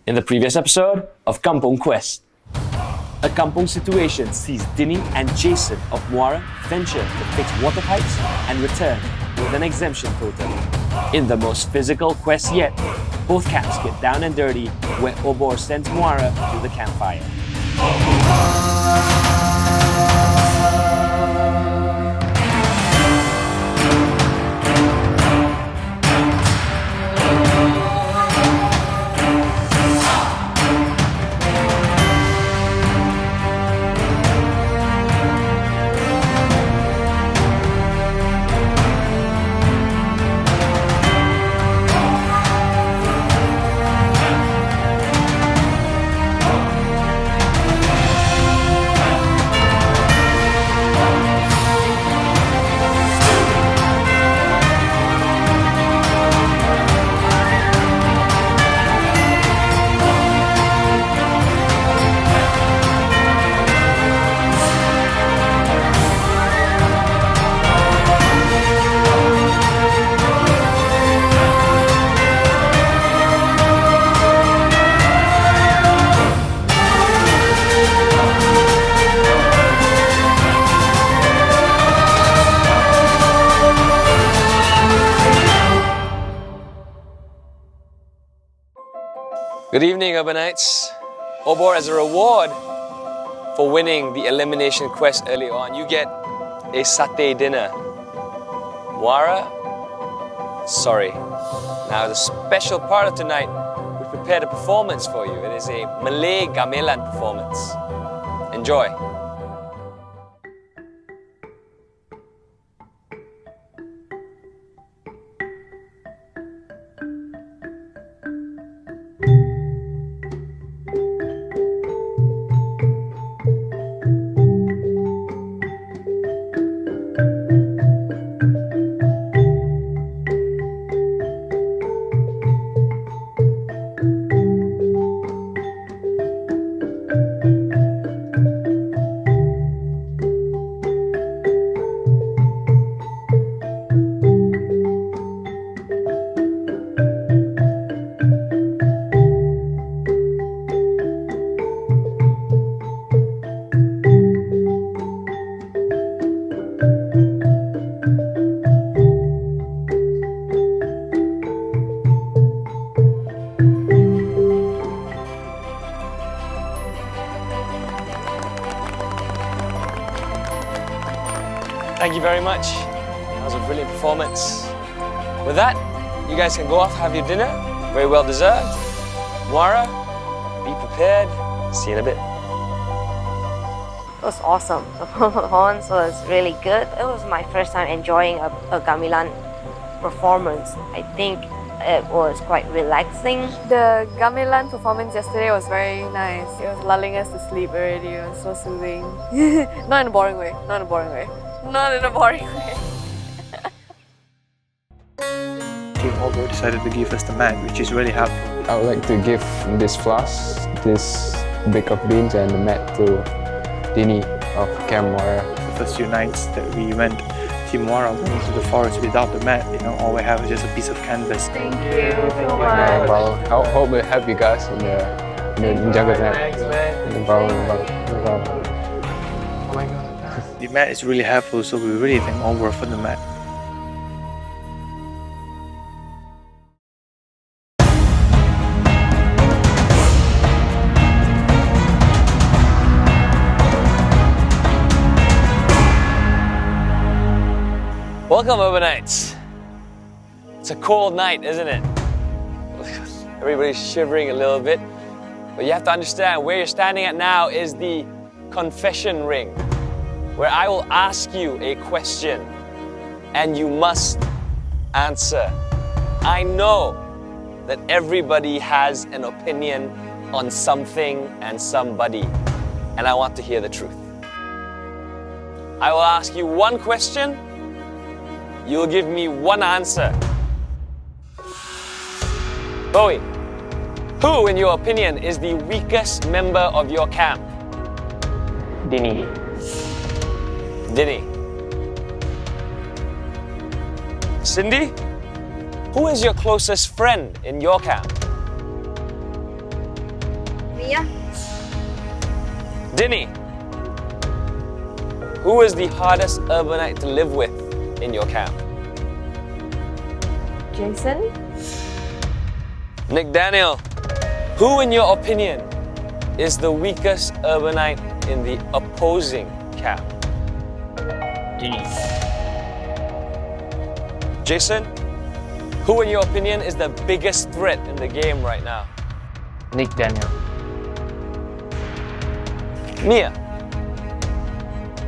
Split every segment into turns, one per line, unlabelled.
In the previous episode of Kampung Quest, a Kampung situation sees Dini and Jason of Muara venture to fix water pipes and return with an exemption totem. In the most physical quest yet, both camps get down and dirty where Obor sends Muara to the campfire. Good evening, Urbanites. Obor, as a reward for winning the Elimination quest early on, you get a satay dinner. Muara? Sorry. Now, the special part of tonight, we prepared a performance for you. It is a Malay gamelan performance. Enjoy. Thank you very much. That was a brilliant performance. With that, you guys can go off, have your dinner. Very well deserved. Muara, be prepared. See you in a bit.
It was awesome. The performance was really good. It was my first time enjoying a gamelan performance. I think it was quite relaxing.
The gamelan performance yesterday was very nice. It was lulling us to sleep already. It was so soothing. Not in a boring way. Not in a boring way. Not in a boring way.
Team Obor decided to give us the mat, which is really helpful.
I would like to give this flask, this brick of beans and the mat to Dini of Camp Muara.
The first few nights that we went, Team Muara went into the forest without the mat. All we have is just a piece of canvas.
Thank you so much.
Well, I hope it help you guys in the jungle night.
The mat is really helpful, so we really thank Obor for the mat.
Welcome, Urbanites. It's a cold night, isn't it? Everybody's shivering a little bit. But you have to understand, where you're standing at now is the confession ring, where I will ask you a question and you must answer. I know that everybody has an opinion on something and somebody, and I want to hear the truth. I will ask you one question. You'll give me one answer. Bowie, who, in your opinion, is the weakest member of your camp?
Dini.
Dini. Cindy, who is your closest friend in your camp?
Mia.
Dinny, who is the hardest urbanite to live with in your camp?
Jason?
Nick Daniel, who in your opinion is the weakest urbanite in the opposing camp?
Denise.
Jason, who in your opinion is the biggest threat in the game right now?
Nick Daniel.
Mia,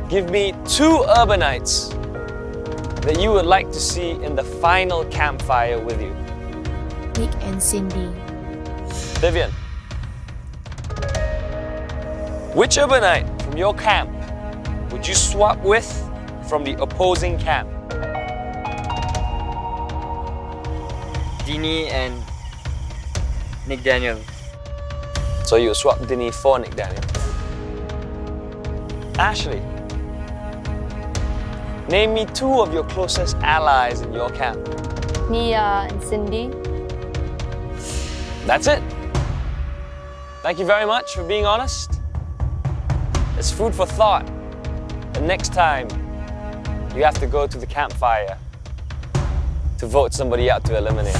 give me 2 urbanites that you would like to see in the final campfire with you.
Nick and Cindy.
Vivian, which urbanite from your camp would you swap with from the opposing camp?
Dini and Nick Daniel.
So you swap Dinny for Nick Daniel. Ashley, name me 2 of your closest allies in your camp.
Mia and Cindy.
That's it. Thank you very much for being honest. It's food for thought. The next time you have to go to the campfire to vote somebody out to eliminate.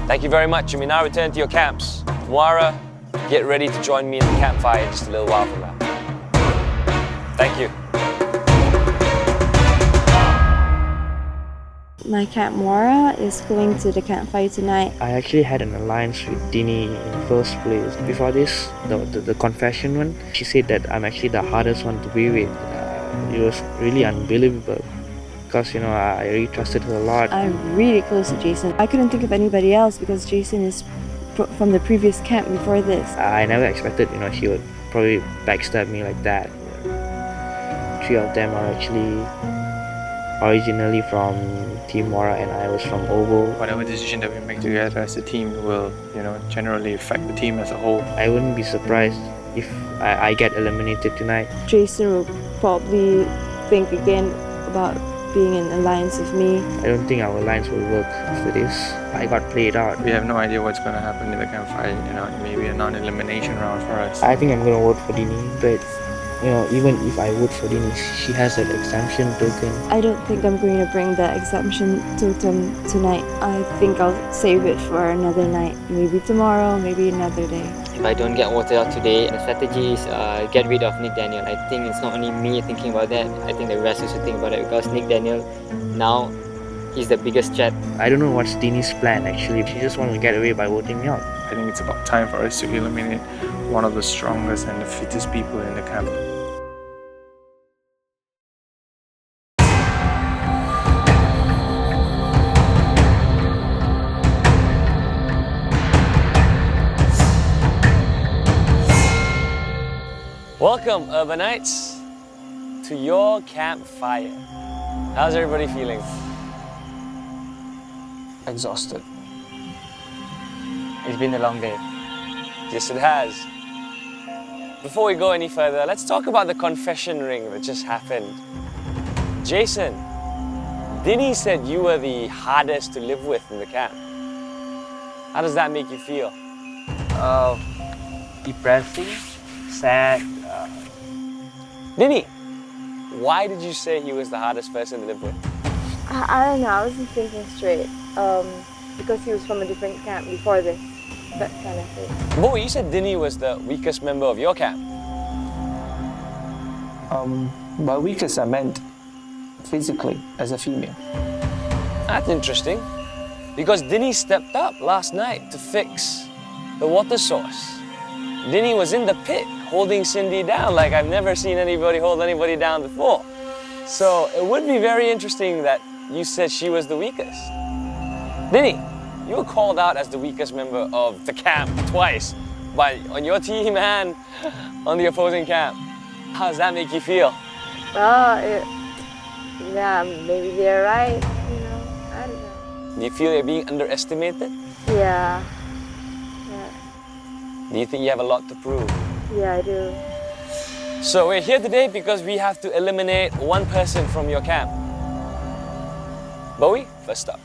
Thank you very much. You may now return to your camps. Muara, get ready to join me in the campfire just a little while from now. Thank you.
My camp Muara is going to the campfire tonight.
I actually had an alliance with Dini in the first place. Before this, the confession one, she said that I'm actually the hardest one to be with. It was really unbelievable because, you know, I really trusted her a lot.
I'm really close to Jason. I couldn't think of anybody else because Jason is from the previous camp before this.
I never expected, you know, she would probably backstab me like that. 3 of them are actually originally from Team Muara and I was from Ovo. Whatever decision that we make together as a team will, you know, generally affect the team as a whole. I wouldn't be surprised if I get eliminated tonight.
Jason will probably think again about being in alliance with me.
I don't think our alliance will work after this. I got played out. We have no idea what's going to happen in the campfire. You know, it may be a non-elimination round for us. I think I'm going to vote for Dini, but you know, even if I vote for Dini, she has that exemption token.
I don't think I'm going to bring the exemption token tonight. I think I'll save it for another night. Maybe tomorrow, maybe another day.
If I don't get voted out today, the strategy is get rid of Nick Daniel. I think it's not only me thinking about that. I think the rest also think about it because Nick Daniel now he's the biggest threat.
I don't know what's Dini's plan actually. She just wants to get away by voting me out. I think it's about time for us to eliminate one of the strongest and the fittest people in the camp.
Welcome, urbanites, to your campfire. How's everybody feeling?
Exhausted. It's been a long day.
Yes, it has. Before we go any further, let's talk about the confession ring that just happened. Jason, Dinny said you were the hardest to live with in the camp. How does that make you feel?
Depressing, sad.
Dinny, why did you say he was the hardest person to live with?
I don't know, I wasn't thinking straight. Because he was from a different camp before this. That kind of thing.
Bo, you said Dinny was the weakest member of your camp.
By weakest I meant physically as a female.
That's interesting. Because Dinny stepped up last night to fix the water source. Dinny was in the pit holding Cindy down like I've never seen anybody hold anybody down before. So it would be very interesting that you said she was the weakest. Dinny, you were called out as the weakest member of the camp twice, on your team and on the opposing camp. How does that make you feel?
Yeah, maybe they're right, you know, I don't know.
Do you feel you're being underestimated?
Yeah.
Do you think you have a lot to prove?
Yeah, I do.
So we're here today because we have to eliminate one person from your camp. Bowie, first up.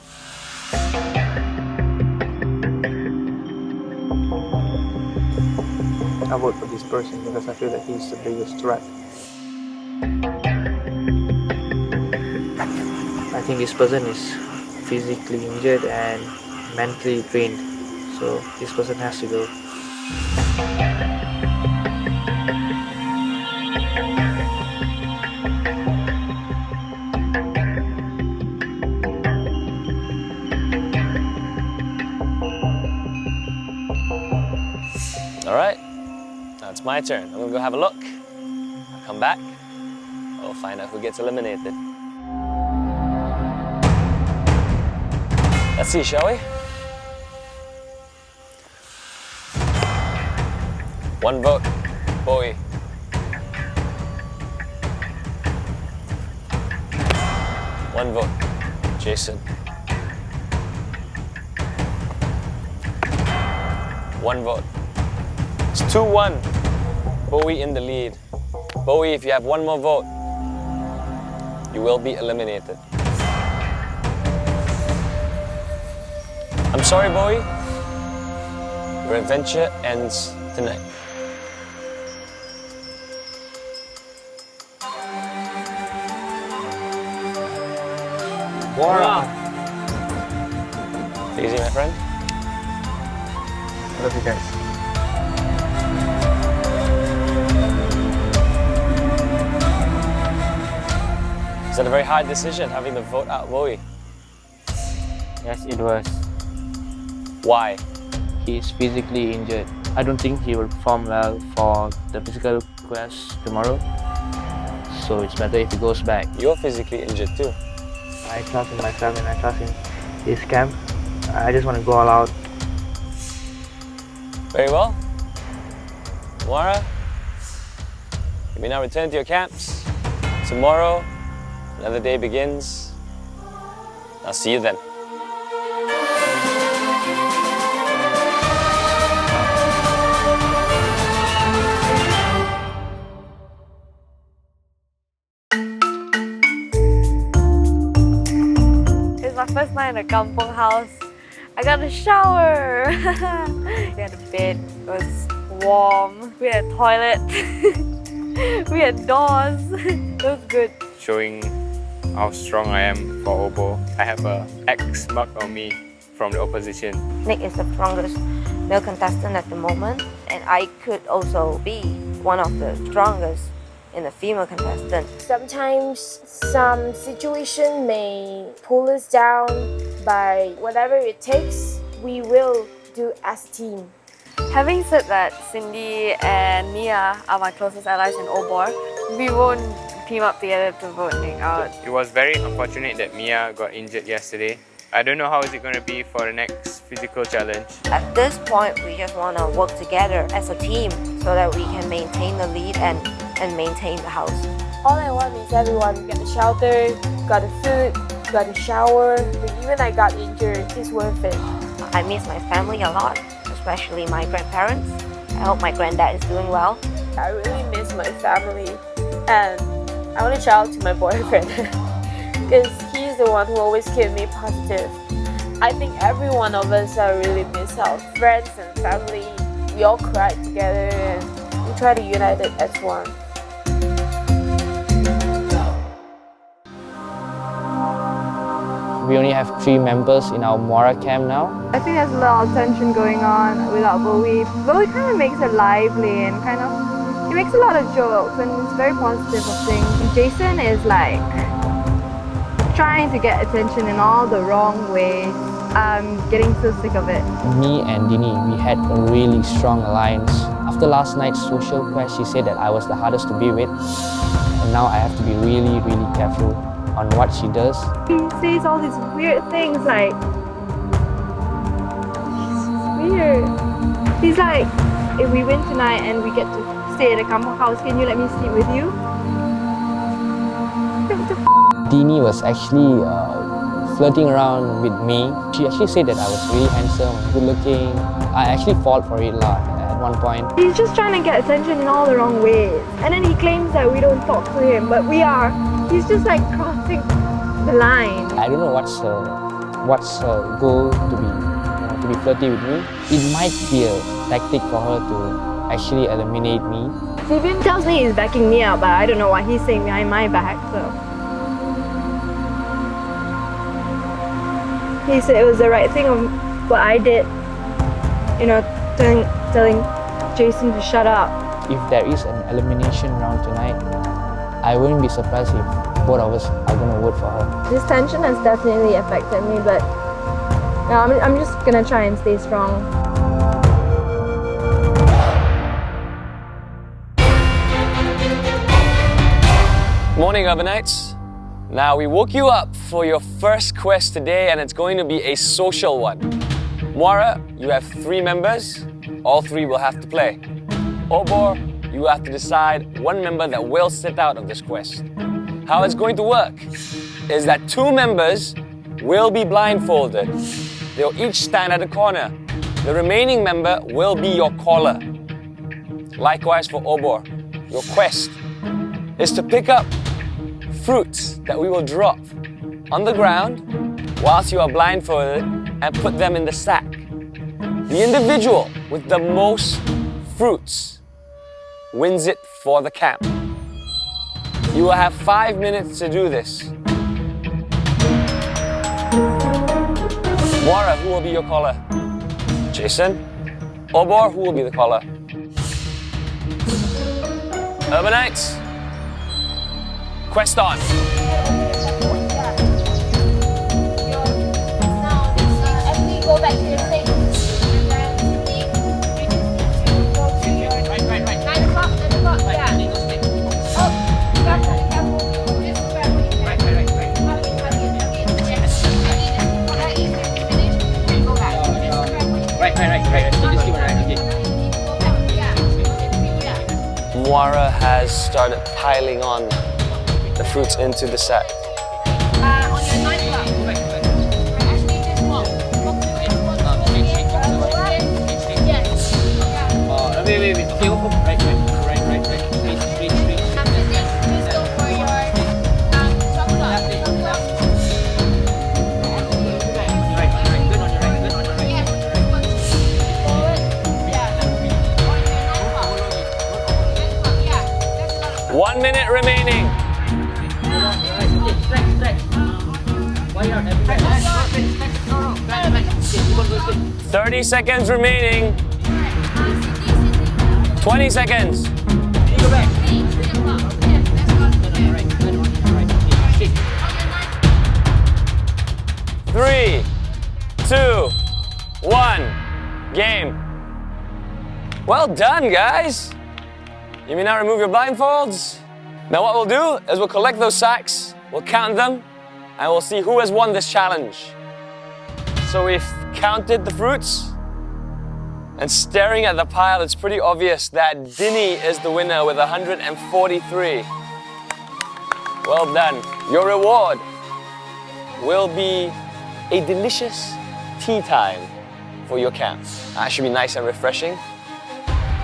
I vote for this person because I feel that he's the biggest threat. I think this person is physically injured and mentally drained, so this person has to go.
All right, now it's my turn. I'm gonna go have a look. I'll come back. We'll find out who gets eliminated. Let's see, shall we? One vote, Bowie. One vote, Jason. One vote. It's 2-1. Bowie in the lead. Bowie, if you have one more vote, you will be eliminated. I'm sorry, Bowie. Your adventure ends tonight.
Muara!
Take it easy, my friend.
I love you guys.
Is that a very hard decision, having to vote out Bowie?
Yes, it was.
Why?
He is physically injured. I don't think he will perform well for the physical quest tomorrow. So it's better if he goes back.
You're physically injured too.
I trust in my family and I trust in his camp. I just want to go all out.
Very well. Muara, you may now return to your camps. Tomorrow, another day begins. I'll see you then.
It's my first night in a Kampung house. I got a shower. We had a bed. It was warm. We had a toilet. We had doors. It was good.
Showing how strong I am for Obo. I have a X mark on me from the opposition.
Nick is the strongest male contestant at the moment, and I could also be one of the strongest in the female contestant.
Sometimes some situation may pull us down, but whatever it takes, we will do as a team.
Having said that, Cindy and Mia are my closest allies in Obor. We won't team up together to vote Nick out.
It was very unfortunate that Mia got injured yesterday. I don't know how is it going to be for the next physical challenge.
At this point, we just want to work together as a team so that we can maintain the lead and maintain the house.
All I want is everyone get a shelter, got a food, got a shower. But even I got injured, it's worth it.
I miss my family a lot, especially my grandparents. I hope my granddad is doing well.
I really miss my family, and I want to shout out to my boyfriend because he's the one who always kept me positive. I think every one of us are really miss our friends and family. We all cried together and we try to unite it as one.
We only have 3 members in our Muara camp now.
I think there's a lot of tension going on without Bowie. Bowie kind of makes it lively and he makes a lot of jokes and it's very positive of things. Jason is like trying to get attention in all the wrong ways. I'm getting so sick of it.
Me and Dini, we had a really strong alliance. After last night's social quest, she said that I was the hardest to be with. And now I have to be really, really careful on what she does.
He says all these weird things like, it's weird. He's like, if we win tonight and we get to stay at a Kampung house, can you let me sleep with you?
Dini was actually flirting around with me. She actually said that I was really handsome, good looking. I actually fought for it a lot at one point.
He's just trying to get attention in all the wrong ways. And then he claims that we don't talk to him, but we are. He's just like crossing the line.
I don't know what's her goal to be flirty with me. It might be a tactic for her to actually eliminate me.
Steven tells me he's backing me up, but I don't know what he's saying behind my back, so. He said it was the right thing of what I did, you know, telling Jason to shut up.
If there is an elimination round tonight, I wouldn't be surprised if both of us are gonna vote for her.
This tension has definitely affected me, but I'm just gonna try and stay strong.
Morning, Urbanites. Now, we woke you up for your first quest today, and it's going to be a social one. Muara, you have 3 members. All 3 will have to play. Obor, you have to decide one member that will sit out of this quest. How it's going to work is that 2 members will be blindfolded. They'll each stand at a corner. The remaining member will be your caller. Likewise for Obor, your quest is to pick up fruits that we will drop on the ground whilst you are blindfolded and put them in the sack. The individual with the most fruits wins it for the camp. You will have 5 minutes to do this. Muara, who will be your caller? Jason? Obor, who will be the caller? Urbanites? Quest on.
Go back to your station.
Muara has started piling on the fruits into the sack.
On your 9 o'clock. Actually, this one. Yes.
Wait. Okay, right. Straight.
After this, please go for your chocolate.
Right. Good on your right.
Yes. Forward. Yeah. On your 9 o'clock. 9 o'clock, yeah. There's a lot of
1 minute remaining. 30 seconds remaining. 20 seconds. 3, 2, 1, game. Well done, guys. You may now remove your blindfolds. Now what we'll do is we'll collect those sacks, we'll count them, and we'll see who has won this challenge. So we've counted the fruits, and staring at the pile, it's pretty obvious that Dini is the winner with 143. Well done. Your reward will be a delicious tea time for your camp. That should be nice and refreshing.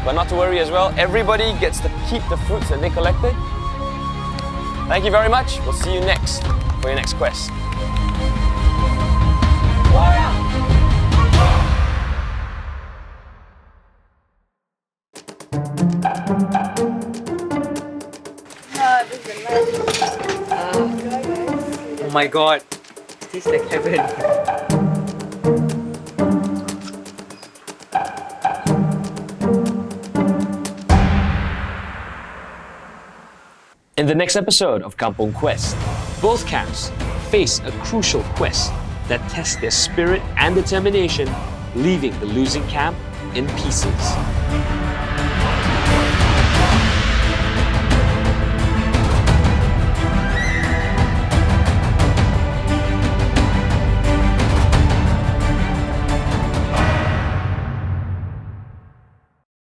But not to worry as well, everybody gets to keep the fruits that they collected. Thank you very much. We'll see you next for your next quest.
Oh my god, this is like heaven.
In the next episode of Kampung Quest, both camps face a crucial quest that tests their spirit and determination, leaving the losing camp in pieces.